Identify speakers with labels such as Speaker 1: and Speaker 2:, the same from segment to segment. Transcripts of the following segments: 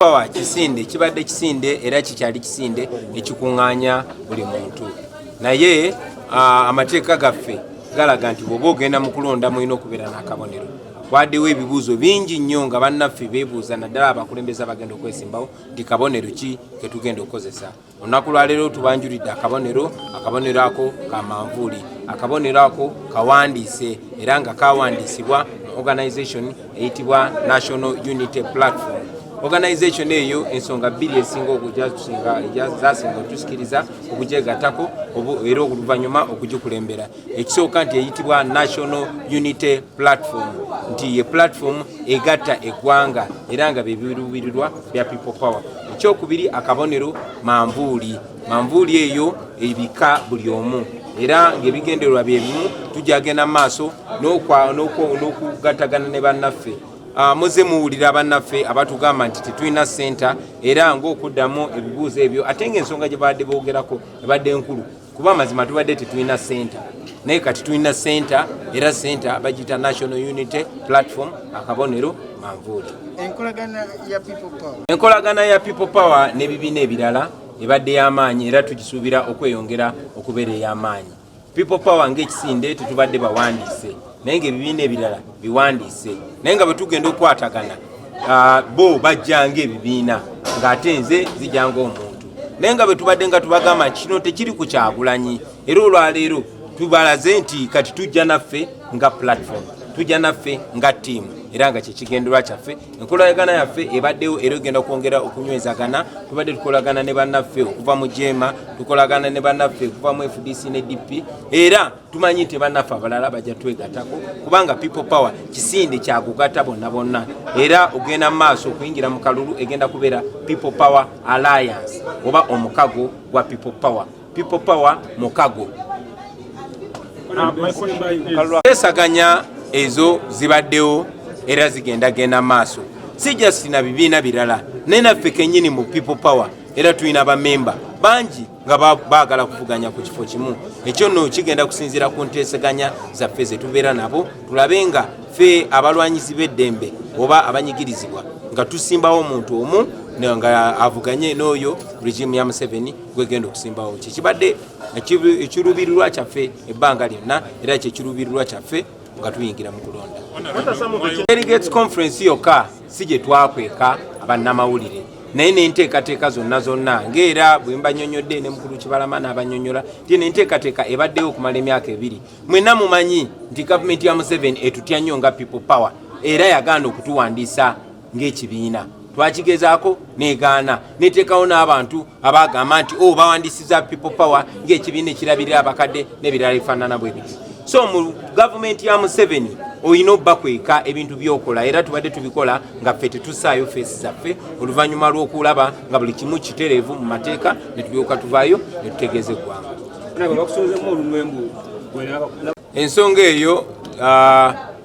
Speaker 1: Power kisinde kibadde kisinde era kikyali kisinde ekikuŋŋaanya buli muntu naye amateeka gaffe galaga nti bw'oba ogenda mu kulonda mulina okubeera n'akabonero. Waddewo ebibuuzo bingi nnyo nga bannaffe beebuuza naddala abakulembeze abagenda okwesimbawo nti kabonero ki ke tugenda okukozesa. Olunaku lwaleero tubanjulidde akabonero ako ka manvuuli, akabonero ako kawandiise era nga kawandiisibwa mu organisation eyitibwa National Unity Platform. Organization eyo ensonga bbiri esinga okuzasinga otusikiriza okugyegattako era oluvannyuma okugikulembera. Ekisooka nti eyitibwa National Unity Platform nti ye platform egatta eggwanga era nga bebiruubirirwa bya people power. Ekyokubiri akabonero manvuuli eyo ebika buli omu era ng'ebigendererwa bye bimu tujagenda mu maaso n'okugattagana ne bannaffe. Muze muwulira bannaffe abatugamba nti tetulina ssenta era ng'okuddamu ebibuuzo ebyo ate ng'ensonga gye badde boogerako ebadde nkulu kuba amazima tubadde tetulina ssenta naye kati tulina ssenta era ssenta bagiyita National Unity Platform akabonero manvuuli. Enkolagana ya people power n'ebibiina ebirala ebadde y'amaanyi era tugisuubira okweyongera okubeera ey'amaanyi. People power ng'ekisinde tetubadde bawandiise naye ng'ebibiina ebirala biwandiise naye nga bwe tugenda okukwatagana bo bajjanga ebibiina ng'ate nze zijjanga omuntu naye nga bwe tubadde nga tubagamba nti kino tekiri ku Kyagulanyi era olwaleero tubalaze nti kati tujja naffe nga platform, tujja naffe nga ttiimu era nga kyekigendererwa kyaffe. Enkolagana yaffe ebaddewo era egenda okwongera okunywezagana. Tubadde tukolagana ne bannaffe okuva mu Jema, tukolagana ne bannaffe okuva mu FDC ne DP era tumanyi nti bannaffe abalala bajja twegattako kubanga people power kisinde kyagugatta bonna era ogenda mu maaso okuyingira mu kalulu egenda kubeera people power alliance oba omukago gwa people power. People power mukago. Esaganya ezo zibaddewo era zigenda maaso si just na bibiina birala naye naffe kennyini mu people power era tulina bamemba bangi nga baagala kuvuganya ku kifo kimu. Ekyo nno kigenda kusinziira ku nteesaganya zaffe ze tubeera nabo tulabe nga ffe abalwanyizi b'eddembe oba abanyigirizibwa nga tusimbawo omuntu omu nga avuganye n'oyo regime ya Museveni gwegenda okusimbawo. Kikibadde ekiruubirirwa kyaffe ebbanga lyonna era kyekiruubirirwa kyaffe nga tuyingira mu kulonda. Delegates conference yokka si gye twakweka abannamawulire naye n'enteekateeka zonna ng'era bwe mbanyonyodde ne mukulu Kibalama n'abanyonyola nti n'enteekateeka ebaddewo okumala emyaka 2. Mwenna mumanyi nti gavumenti ya Museveni etutya nnyo nga people power era yagaana okutuwandiisa ng'ekibiina. Twakigezaako negaana neteekawo n'abantu abagamba nti bawandiisiza people power ng'ekibiina ekirabirira abakadde n'ebirala ebifaanana bwe biti. So mu gavumenti ya Museveni oyina obbakweka ebintu byokola era tubadde tubikola nga ffe tetusaayo feesi zaffe oluvannyuma lw'okulaba nga buli kimu kitereevu mu mateeka ne tulyoka tuvaayo ne tutegeeza eggwanga. Ensonga eyo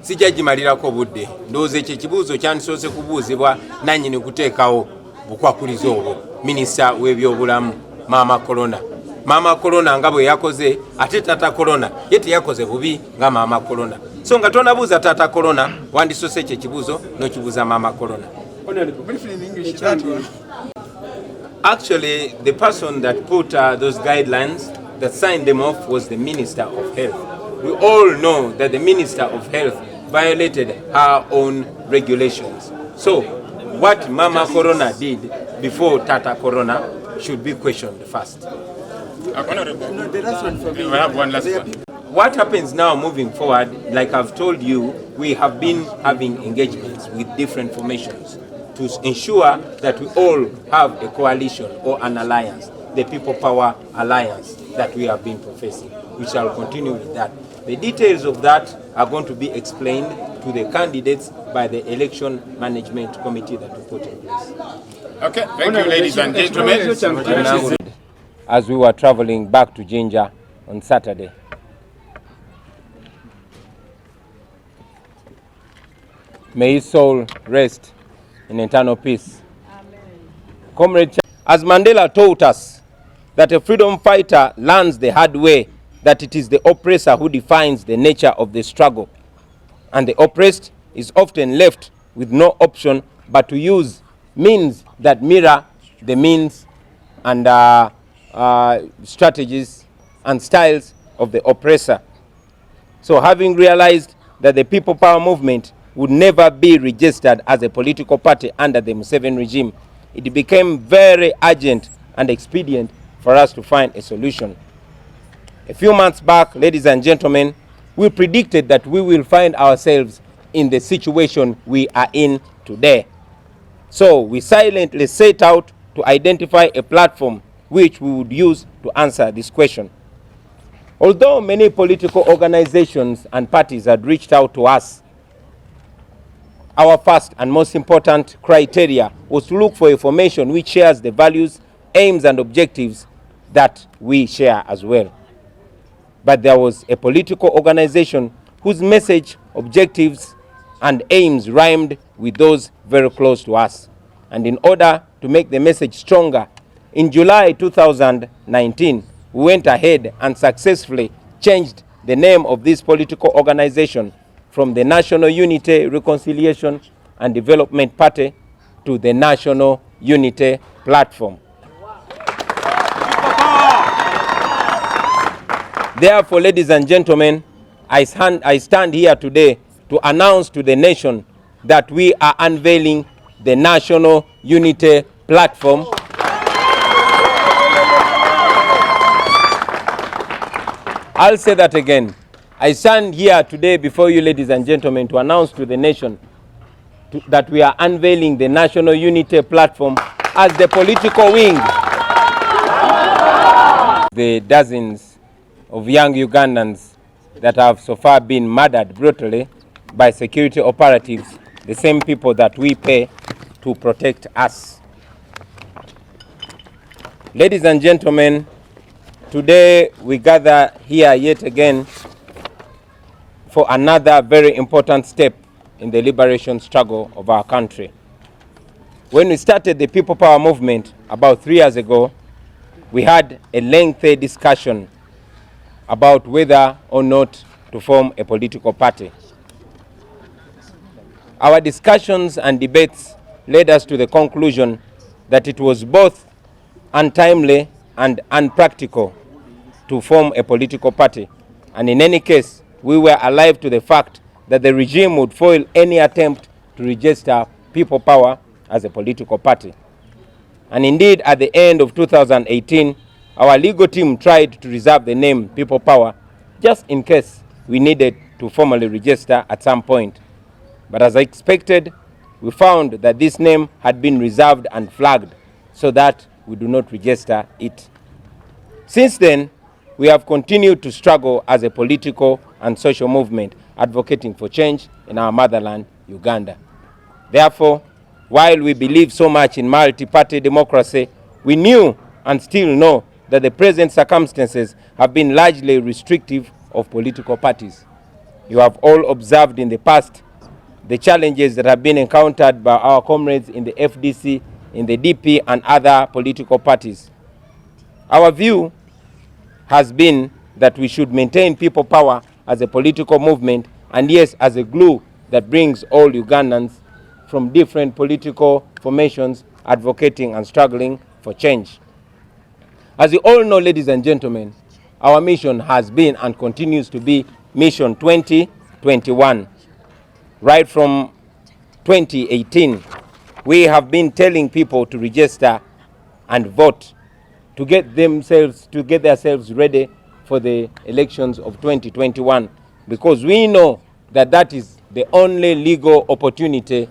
Speaker 1: sijja gimalirako budde. Ndowooza ekyo ekibuuzo kyandisoose kubuuzibwa nannyini kuteekawo bukwakulizo obwo minisita w'ebyobulamu Maama Corona nga bwe yakoze ate Tata Corona ye teyakoze bubi nga Maama Corona. So nga tonabuuza Tata Corona wandisoose ekyo ekibuuzo n'okibuuza Maama Corona. Actually, the person that put those guidelines, that signed them off, was the Minister of Health. We all know that the Minister of Health violated her own regulations. So what Mama Corona did before Tata Corona should be questioned first.
Speaker 2: We have one last one.
Speaker 1: What happens now moving forward, like I've told you, we have been having engagements with different formations to ensure that we all have a coalition or an alliance, the People Power Alliance that we have been professing. We shall continue with that. The details of that are going to be explained to the candidates by the election management committee that we put in place.
Speaker 2: Okay, thank you, ladies and gentlemen.
Speaker 1: As we were traveling back to Jinja on Saturday, may his soul rest in eternal peace. Amen. Comrade, as Mandela taught us that a freedom fighter learns the hard way that it is the oppressor who defines the nature of the struggle, and the oppressed is often left with no option but to use means that mirror the means and strategies and styles of the oppressor. So having realized that the People Power movement would never be registered as a political party under the Museveni regime, it became very urgent and expedient for us to find a solution. A few months back, ladies and gentlemen, we predicted that we will find ourselves in the situation we are in today. So we silently set out to identify a platform which we would use to answer this question. Although many political organizations and parties had reached out to us, our first and most important criteria was to look for a formation which shares the values, aims and objectives that we share as well. But there was a political organization whose message, objectives and aims rhymed with those very close to us. And in order to make the message stronger, in July 2019, we went ahead and successfully changed the name of this political organization from the National Unity, Reconciliation and Development Party to the National Unity Platform. Therefore, ladies and gentlemen, I stand here today to announce to the nation that we are unveiling the National Unity Platform. I'll say that again. I stand here today before you, ladies and gentlemen, to announce to the nation that we are unveiling the National Unity Platform as the political wing. The dozens of young Ugandans that have so far been murdered brutally by security operatives, the same people that we pay to protect us. Ladies and gentlemen, today we gather here yet again for another very important step in the liberation struggle of our country. When we started the People Power movement about 3 years ago, we had a lengthy discussion about whether or not to form a political party. Our discussions and debates led us to the conclusion that it was both untimely and unpractical to form a political party, and in any case, we were alive to the fact that the regime would foil any attempt to register People Power as a political party. And indeed, at the end of 2018, our legal team tried to reserve the name People Power just in case we needed to formally register at some point. But as expected, we found that this name had been reserved and flagged so that we do not register it. Since then, we have continued to struggle as a political and social movement advocating for change in our motherland, Uganda. Therefore, while we believe so much in multi-party democracy, we knew and still know that the present circumstances have been largely restrictive of political parties. You have all observed in the past the challenges that have been encountered by our comrades in the FDC, in the DP and other political parties. Our view has been that we should maintain People Power as a political movement and yes, as a glue that brings all Ugandans from different political formations advocating and struggling for change. As you all know, ladies and gentlemen, our mission has been and continues to be Mission 2021. Right from 2018, we have been telling people to register and vote to get themselves ready for the elections of 2021, because we know that that is the only legal opportunity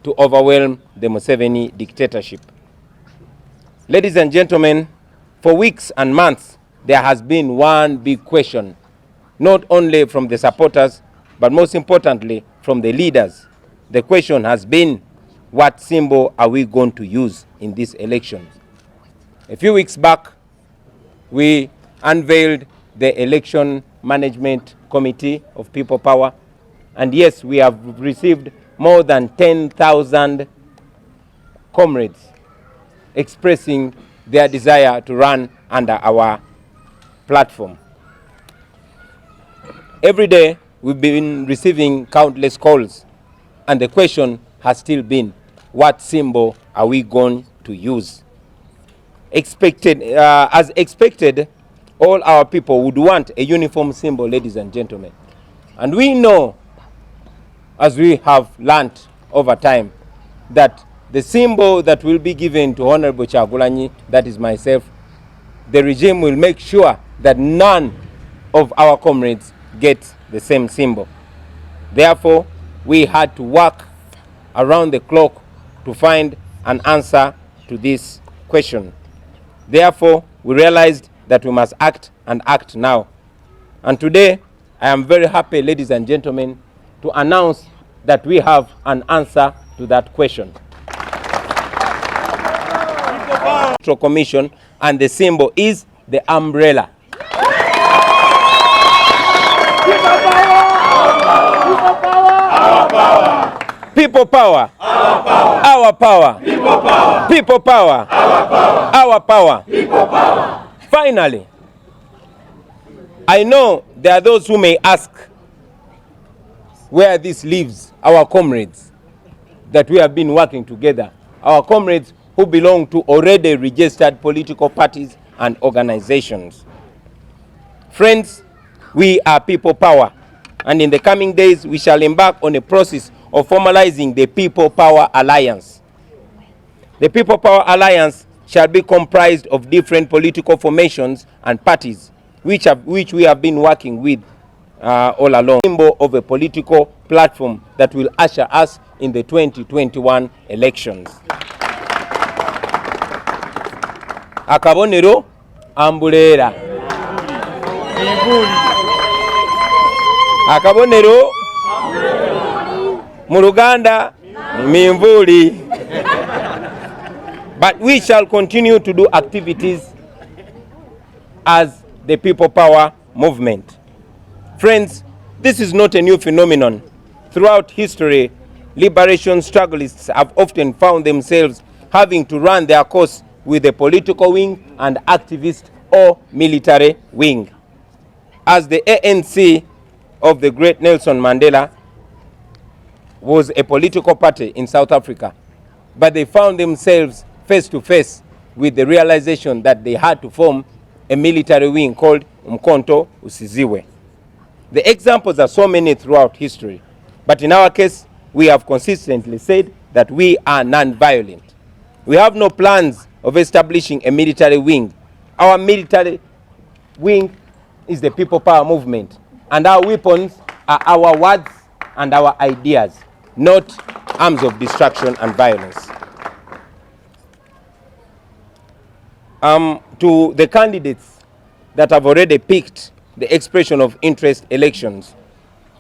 Speaker 1: to overwhelm the Museveni dictatorship. Ladies and gentlemen, for weeks and months, there has been one big question, not only from the supporters, but most importantly, from the leaders. The question has been, what symbol are we going to use in this election? A few weeks back, we unveiled the Election Management Committee of People Power, and yes, we have received more than 10,000 comrades expressing their desire to run under our platform. Every day, we've been receiving countless calls, and the question has still been, what symbol are we going to use. As expected, all our people would want a uniform symbol, ladies and gentlemen. And we know, as we have learnt over time, that the symbol that will be given to Honorable KYAGULANYI, that is myself, the regime will make sure that none of our comrades get the same symbol. Therefore, we had to work around the clock to find an answer to this question. Therefore, we realized that we must act and act now. And today, I am very happy, ladies and gentlemen, to announce that we have an answer to that question. Commission, and the symbol is the umbrella. People power. Our power. People power. People power. Our power. People power. Finally, I know there are those who may ask where this leaves our comrades that we have been working together, our comrades who belong to already registered political parties and organizations. Friends, we are people power, and in the coming days we shall embark on a process of formalizing the People Power Alliance. The People Power Alliance shall be comprised of different political formations and parties which we have been working with all along. Symbol of a political platform that will usher us in the 2021 elections. AKABONERO ambulera. AKABONERO mu Luganda minvuli. But we shall continue to do activities as the People Power movement. Friends, this is not a new phenomenon. Throughout history, liberation struggleists have often found themselves having to run their course with a political wing and activist or military wing. As the ANC of the great Nelson Mandela was a political party in South Africa, but they found themselves face to face with the realization that they had to form a military wing called Umkhonto Usiziwe. The examples are so many throughout history, but in our case, we have consistently said that we are non-violent. We have no plans of establishing a military wing. Our military wing is the People Power movement, and our weapons are our words and our ideas, not arms of destruction and violence. To the candidates that have already picked the expression of interest elections,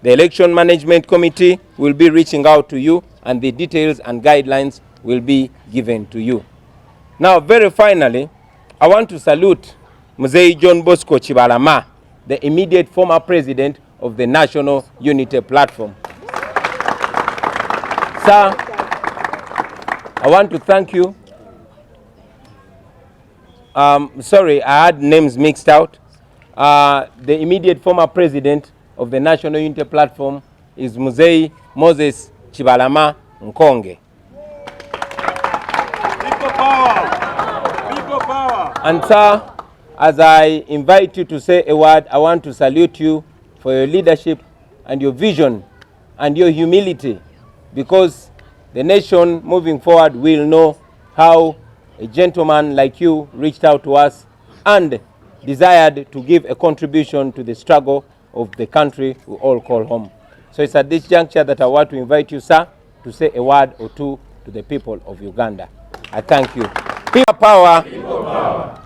Speaker 1: the Election Management Committee will be reaching out to you, and the details and guidelines will be given to you. Now, very finally, I want to salute Mzee John Bosco Chibalama, the immediate former president of the National Unity Platform. Sir, I want to thank you. Sorry, I had names mixed out. The immediate former president of the National Unity Platform is Mzee Moses Chibalama Nkonge. People power. People power. And sir, as I invite you to say a word, I want to salute you for your leadership and your vision and your humility, because the nation moving forward will know how a gentleman like you reached out to us and desired to give a contribution to the struggle of the country we all call home. So it's at this juncture that I want to invite you, sir, to say a word or two to the people of Uganda. I thank you. People power. People power.